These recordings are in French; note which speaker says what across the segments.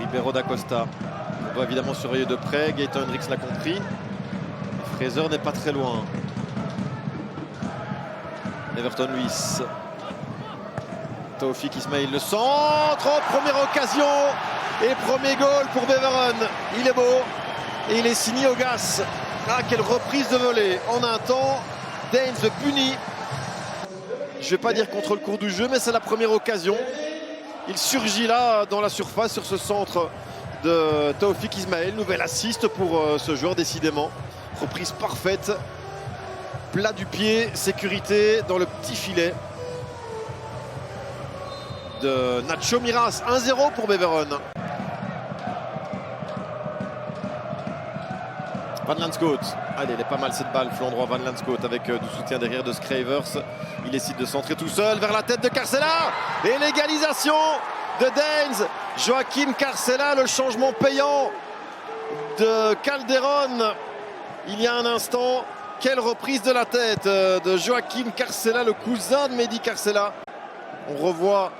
Speaker 1: Ribeiro da Costa. On doit évidemment surveiller de près. Gaëtan Hendricks l'a compris. Fraser n'est pas très loin. Everton Luis. Taoufik Ismail, le centre. Oh, première occasion. Et premier goal pour Beveren. Il est beau. Et il est signé Augas. Ah, quelle reprise de volée. En un temps, Daines puni. Je ne vais pas dire contre le cours du jeu, mais c'est la première occasion. Il surgit là dans la surface sur ce centre de Taoufik Ismail. Nouvelle assist pour ce joueur décidément. Reprise parfaite. Plat du pied, sécurité dans le petit filet de Nacho Miras. 1-0 pour Beveren. Van Lanscoot. Allez, elle est pas mal cette balle, flanc droit Van Lanscoot avec du soutien derrière de Scravers. Il décide de centrer tout seul vers la tête de Carcela. Et l'égalisation de Daines. Joaquim Carcela, le changement payant de Calderon il y a un instant. Quelle reprise de la tête de Joaquim Carcela, le cousin de Mehdi Carcela. On revoit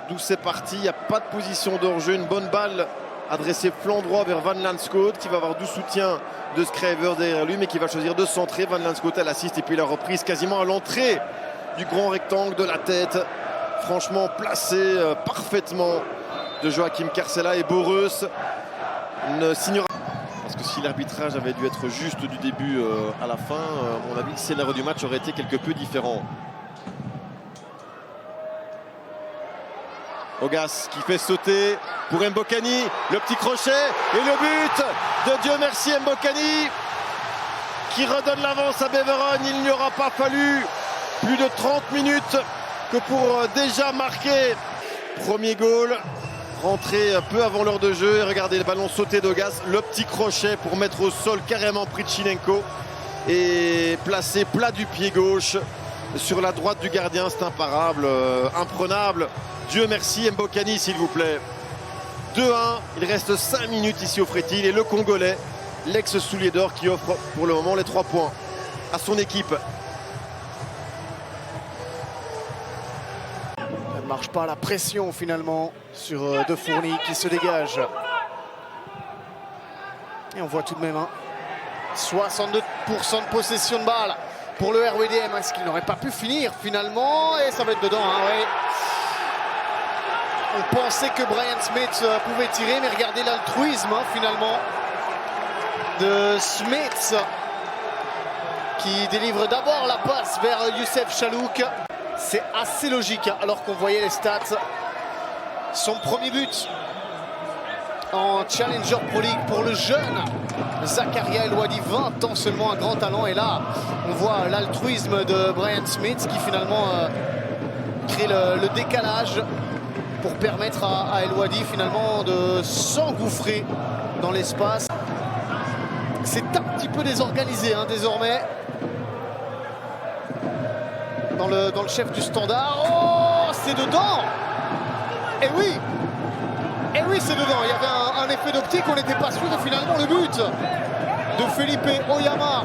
Speaker 1: d'où c'est parti. Il n'y a pas de position de hors-jeu. Une bonne balle adressée flanc droit vers Van Lanscoot qui va avoir du soutien de Scravers derrière lui, mais qui va choisir de centrer. Van Lanscoot à l'assist et puis la reprise quasiment à l'entrée du grand rectangle de la tête. Franchement placé parfaitement de Joaquim Carcela, et Boreus ne signera. Parce que si l'arbitrage avait dû être juste du début à la fin, à mon avis, le scénario du match aurait été quelque peu différent. Augas qui fait sauter pour Mbokani, le petit crochet et le but de Dieu merci Mbokani qui redonne l'avance à Beveren. Il n'y aura pas fallu plus de 30 minutes que pour déjà marquer. Premier goal, rentré peu avant l'heure de jeu, et regardez le ballon sauté d'Augas, le petit crochet pour mettre au sol carrément Prichinenko et placé plat du pied gauche sur la droite du gardien. C'est imparable, imprenable. Dieu merci Mbokani s'il vous plaît. 2-1, il reste 5 minutes ici au Frétil, et le Congolais, l'ex-soulier d'or, qui offre pour le moment les 3 points à son équipe.
Speaker 2: Elle ne marche pas, la pression finalement sur De Fourny qui se dégage. Et on voit tout de même 62% de possession de balle pour le RWDM. Est-ce qu'il n'aurait pas pu finir finalement? Et ça va être dedans, ouais. On pensait que Brian Smith pouvait tirer, mais regardez l'altruisme finalement de Smith qui délivre d'abord la passe vers Youssef Chalouk. C'est assez logique alors qu'on voyait les stats. Son premier but en Challenger Pro League pour le jeune Zakaria El Ouadi, 20 ans seulement, un grand talent. Et là, on voit l'altruisme de Brian Smith qui finalement crée le décalage pour permettre à El Ouadi finalement de s'engouffrer dans l'espace. C'est un petit peu désorganisé désormais dans le chef du Standard. Oh, c'est dedans! Et oui, c'est dedans. Il y avait un effet d'optique, on n'était pas sûr, et finalement le but de Felipe Oyama.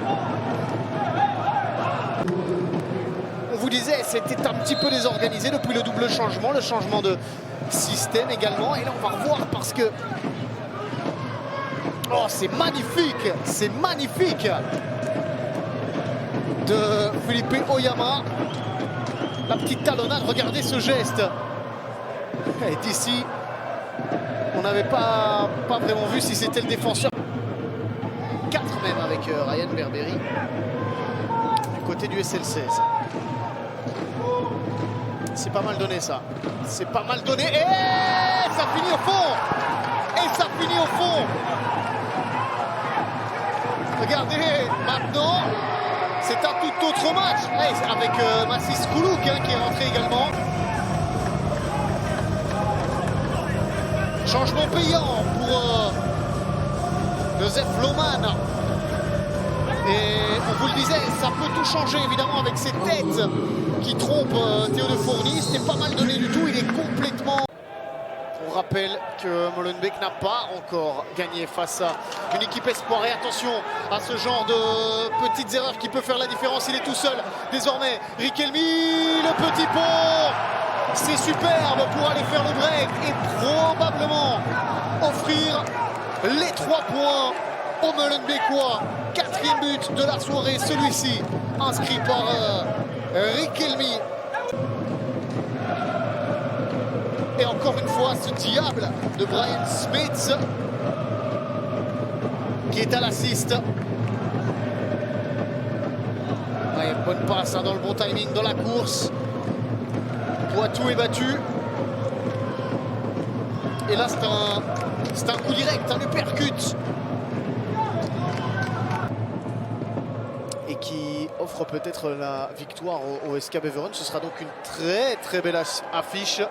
Speaker 2: On vous disait, c'était un petit peu désorganisé depuis le double changement, le changement de système également. Et là, on va revoir parce que... Oh, c'est magnifique de Felipe Oyama. La petite talonnade, regardez ce geste. Et d'ici, on n'avait pas vraiment vu si c'était le défenseur. 4 même avec Ryan Berberi du côté du SL16. C'est pas mal donné ça. C'est pas mal donné. Et ça finit au fond. Regardez, maintenant, c'est un tout autre match. Avec Massis Koulouk qui est rentré également. Changement payant pour Joseph Lohmann. Et on vous le disait, ça peut tout changer évidemment avec ces têtes qui trompent Théo De Fourny. C'était pas mal donné du tout, il est complètement... On rappelle que Molenbeek n'a pas encore gagné face à une équipe espoir. Et attention à ce genre de petites erreurs qui peut faire la différence. Il est tout seul désormais. Riquelme, le petit pont. C'est superbe pour aller faire le break et probablement offrir les 3 points au Molenbeekois. 4e but de la soirée, celui-ci inscrit par Riquelme. Et encore une fois, ce diable de Brian Smith qui est à l'assist. Ouais, bonne passe dans le bon timing dans la course. Poitou est battu. Et là, c'est un coup direct, un uppercut. Et qui offre peut-être la victoire au SK Beveren. Ce sera donc une très belle affiche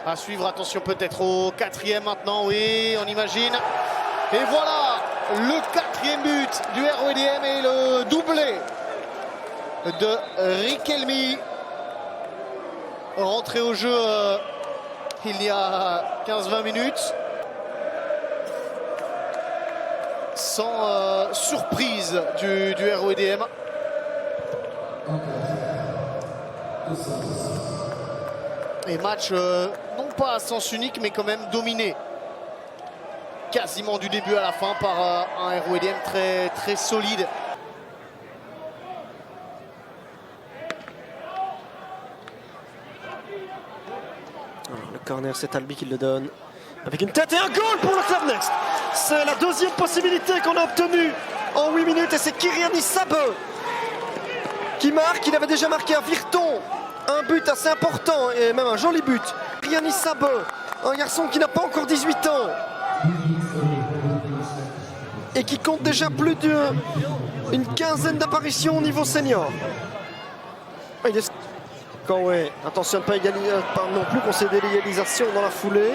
Speaker 2: à suivre. Attention peut-être au 4e maintenant, oui, on imagine. Et voilà, le 4e but du RWDM et le doublé de Riquelme. Rentré au jeu il y a 15-20 minutes. Sans surprise du RWDM. Et match non pas à sens unique mais quand même dominé. Quasiment du début à la fin par un RWDM très solide.
Speaker 3: Le corner, c'est Albi qui le donne. Avec une tête et un goal pour le Club Next. C'est la 2e possibilité qu'on a obtenue en 8 minutes. Et c'est Kyrianis Sabe qui marque. Il avait déjà marqué à Virton un but assez important et même un joli but. Kyrianis Sabe, un garçon qui n'a pas encore 18 ans et qui compte déjà plus d'une quinzaine d'apparitions au niveau senior. Il est... Conway, attention de ne pas non plus concéder l'égalisation dans la foulée.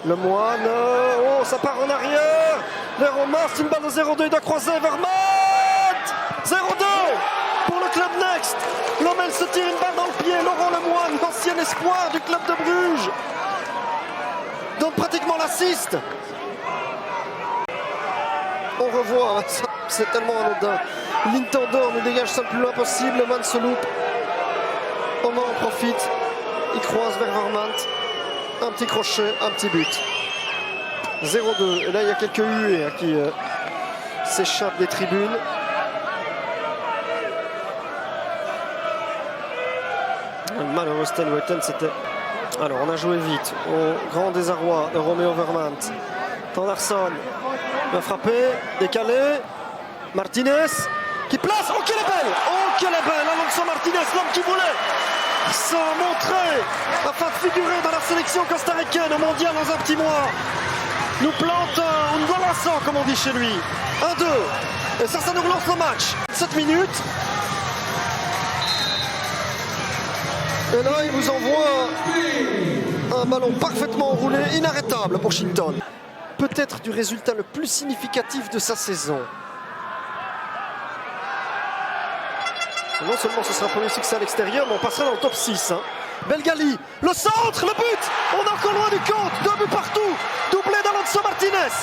Speaker 3: Le Moine, oh ça part en arrière. Les Romains, c'est une balle de 0-2, il doit croiser Vermaat. 0-2 pour le Club Next. Lommel se tire une balle dans le pied. Laurent Lemoine, l'ancien espoir du club de Bruges, donne pratiquement l'assist. On revoit, c'est tellement anodin. L'Intendor nous dégage ça le plus loin possible. Le man se loupe. Oman en profite. Il croise vers Vermaat. Un petit crochet, un petit but. 0-2. Et là, il y a quelques huées qui s'échappent des tribunes. Malheureux Stenweten, c'était... Alors, on a joué vite. Au grand désarroi de Roméo Vermaat. Tandarsson va frapper, décalé. Martinez qui place. Oh, quelle est belle! Oh, quelle est belle! Alonso Martinez, l'homme qui voulait se montrer afin de figurer dans la sélection costaricaine au mondial dans un petit mois. Nous plante un golazo, comme on dit chez lui. 1-2. Et ça nous relance le match. 7 minutes. Et là, il vous envoie un ballon parfaitement roulé, inarrêtable pour Shinton. Peut-être du résultat le plus significatif de sa saison. Non seulement ce sera un premier succès à l'extérieur, mais on passera dans le top 6. Hein. Belgali, le centre, le but. On est encore loin du compte. 2 buts partout. Doublé d'Alonso Martinez.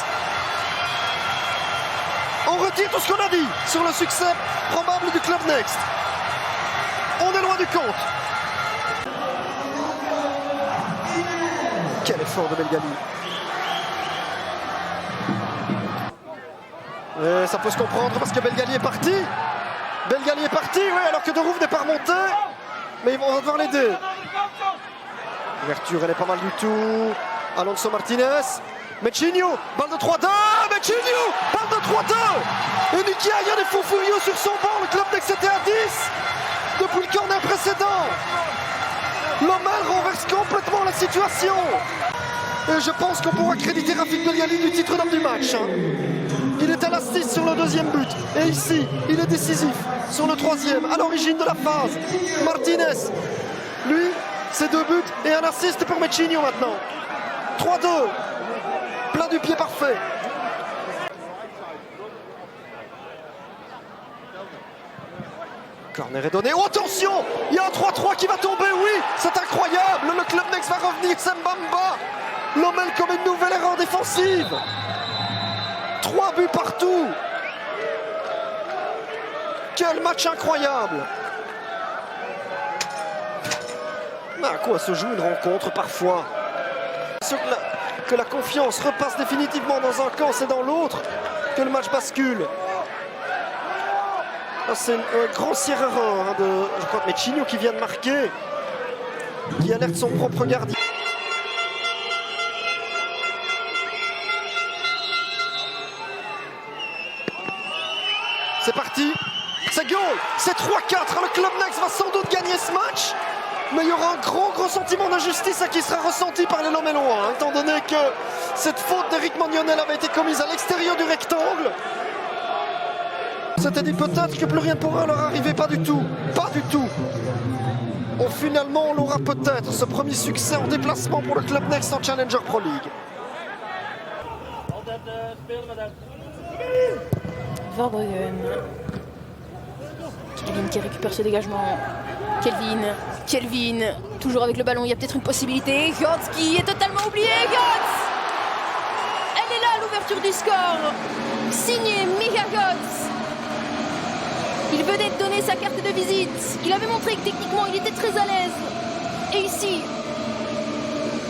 Speaker 3: On retire tout ce qu'on a dit sur le succès probable du Club Next. On est loin du compte. Quel effort de Belgali. Et ça peut se comprendre parce que Belgali est parti. Belgali est parti, oui, alors que De Rouf n'est pas remonté. Mais on va devoir l'aider. L'ouverture, elle est pas mal du tout. Alonso Martinez. Mechinho, balle de 3-2. Mechinho, balle de 3-2. Et Nikiayan est fou furieux sur son banc. Le Club Next était à 10 depuis le corner précédent. Lommel renverse complètement la situation. Et je pense qu'on pourra créditer Rafik Belgali du titre d'homme du match. Il est à l'assist sur le 2e but. Et ici, il est décisif sur le 3e, à l'origine de la phase. Martinez, lui, c'est 2 buts et un assist pour Mechinho maintenant. 3-2. Plein du pied parfait. Corner est donné. Oh, attention! Il y a un 3-3 qui va tomber, oui! C'est incroyable! Le Club Next va revenir, c'est Mbamba! Lommel comme une nouvelle erreur défensive! 3 buts partout! Quel match incroyable! Mais à quoi se joue une rencontre parfois? Que la confiance repasse définitivement dans un camp, c'est dans l'autre que le match bascule. C'est une grossière erreur de, je crois, Mechinho qui vient de marquer, qui alerte son propre gardien. C'est parti, c'est goal, c'est 3-4. Le Club Next va sans doute gagner ce match, mais il y aura un grand sentiment d'injustice qui sera ressenti par les Lomélois, étant donné que cette faute d'Éric Magnonel avait été commise à l'extérieur du rectangle. C'était dit peut-être que plus rien ne pourra leur arriver, pas du tout, pas du tout. Finalement, on l'aura peut-être, ce premier succès en déplacement pour le Club Next en Challenger Pro League.
Speaker 4: Verbruggen. Kelvin qui récupère ce dégagement. Kelvin, toujours avec le ballon, il y a peut-être une possibilité. Götze qui est totalement oublié. Götze! Elle est là, l'ouverture du score. Signé Micha Götze. Il venait de donner sa carte de visite. Il avait montré que techniquement il était très à l'aise. Et ici,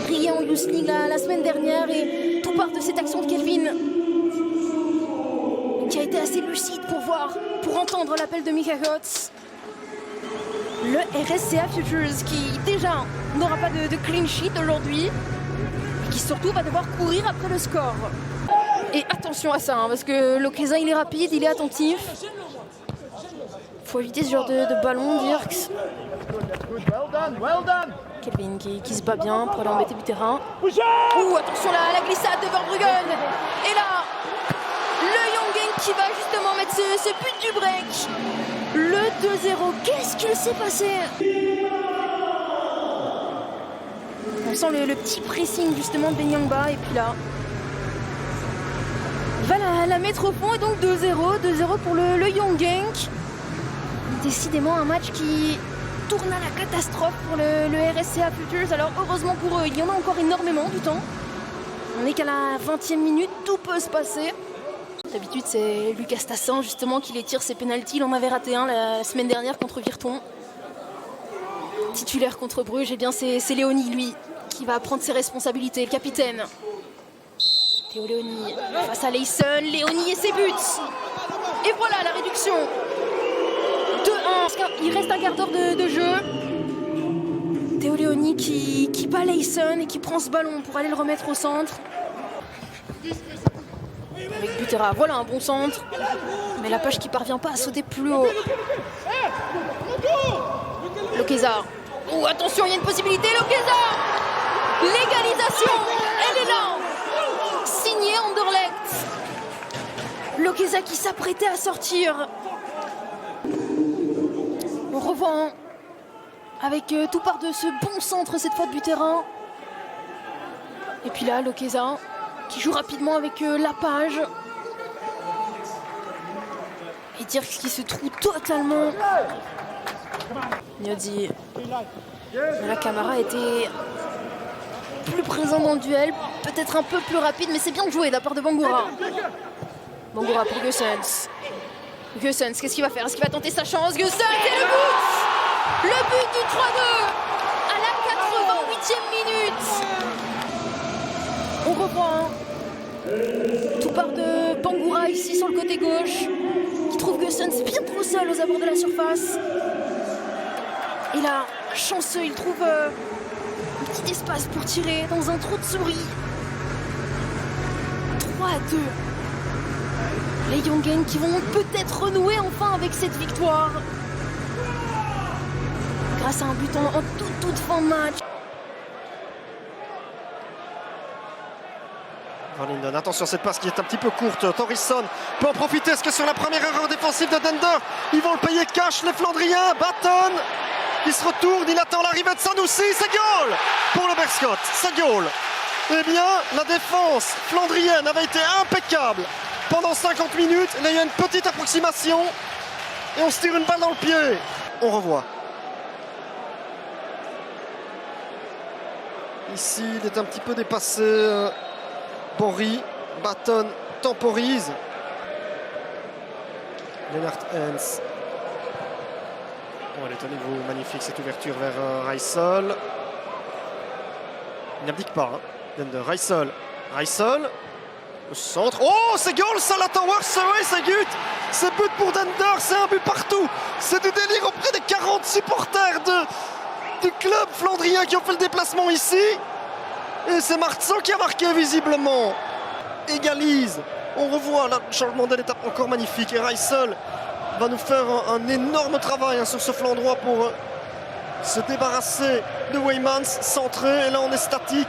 Speaker 4: brillé en Youth League la semaine dernière, et tout part de cette action de Kelvin, qui a été assez lucide pour entendre l'appel de Micha Götze. Le RSCA Futures qui déjà n'aura pas de clean sheet aujourd'hui, qui surtout va devoir courir après le score. Et attention à ça, parce que Lokeza il est rapide, il est attentif. Faut éviter ce genre de ballon, Dirks. Kelvin qui se bat bien pour aller embêter du terrain. Ouh, attention la glissade de Verbruggen. Et là, le Young qui va justement mettre ce but du break. Le 2-0. Qu'est-ce qu'il s'est passé? On sent le petit pressing justement de Ben Yangba. Et puis là, il va la mettre au fond. Et donc 2-0. 2-0 pour le Young Genk. Décidément un match qui tourne à la catastrophe pour le RSCA Futures. Alors heureusement pour eux, il y en a encore énormément du temps. On n'est qu'à la 20e minute, tout peut se passer. D'habitude c'est Lucas Tassin justement qui les tire ses pénaltys. Il en avait raté un la semaine dernière contre Virton. Titulaire contre Bruges, et bien c'est Léonie lui qui va prendre ses responsabilités, le capitaine. Théo Léonie face à Leison, Léonie et ses buts. Et voilà la réduction. 2-1, il reste un quart d'heure de jeu. Théo Léonie qui bat Leison et qui prend ce ballon pour aller le remettre au centre. Avec Butera, voilà un bon centre. Mais la page qui parvient pas à sauter plus haut. Lokeza. Oh attention, il y a une possibilité, Lokeza. L'égalisation, elle est là. Signé Anderlecht. Lokeza qui s'apprêtait à sortir. On revoit avec tout part de ce bon centre, cette fois de Butera. Et puis là, Lokeza qui joue rapidement avec Lapage. Et Dirks qui se trouve totalement. Niodzi. Mais la Camara était plus présent dans le duel, peut-être un peu plus rapide, mais c'est bien joué de la part de Bangura. Bangura pour Geussens. Geussens, qu'est-ce qu'il va faire? Est-ce qu'il va tenter sa chance? Geussens et le but! Le but du 3-2 à la 88e minute. On reprend. Tout part de Bangura ici sur le côté gauche, qui trouve Geussens bien trop seul aux abords de la surface. Et là, chanceux, il trouve un petit espace pour tirer dans un trou de souris. 3-2. Les Young Genk qui vont peut-être renouer enfin avec cette victoire. Grâce à un but en toute fin de match.
Speaker 3: Van Linden, attention cette passe qui est un petit peu courte. Thorison peut en profiter. Est-ce que sur la première erreur défensive de Dender, ils vont le payer cash, les Flandriens? Baton qui se retourne, il attend l'arrivée de Sanoussi. C'est goal pour le Berscott. C'est goal. Eh bien, la défense flandrienne avait été impeccable pendant 50 minutes. Là, il y a une petite approximation et on se tire une balle dans le pied. On revoit. Ici, il est un petit peu dépassé. Borry, Baton temporise. Lennart Hens. Oh, elle est au niveau magnifique cette ouverture vers Reissel. Il n'abdique pas. De Reissel. Reissel. Le centre. Oh, c'est goal, Salah Towers. Oui, c'est but. C'est but pour Dender. C'est un but partout. C'est du délire auprès des 40 supporters du club flandrien qui ont fait le déplacement ici. Et c'est Martson qui a marqué visiblement. Égalise. On revoit là, le changement d'étape encore magnifique. Et Reissel va nous faire un énorme travail sur ce flanc droit pour se débarrasser de Weymans, centré. Et là, on est statique.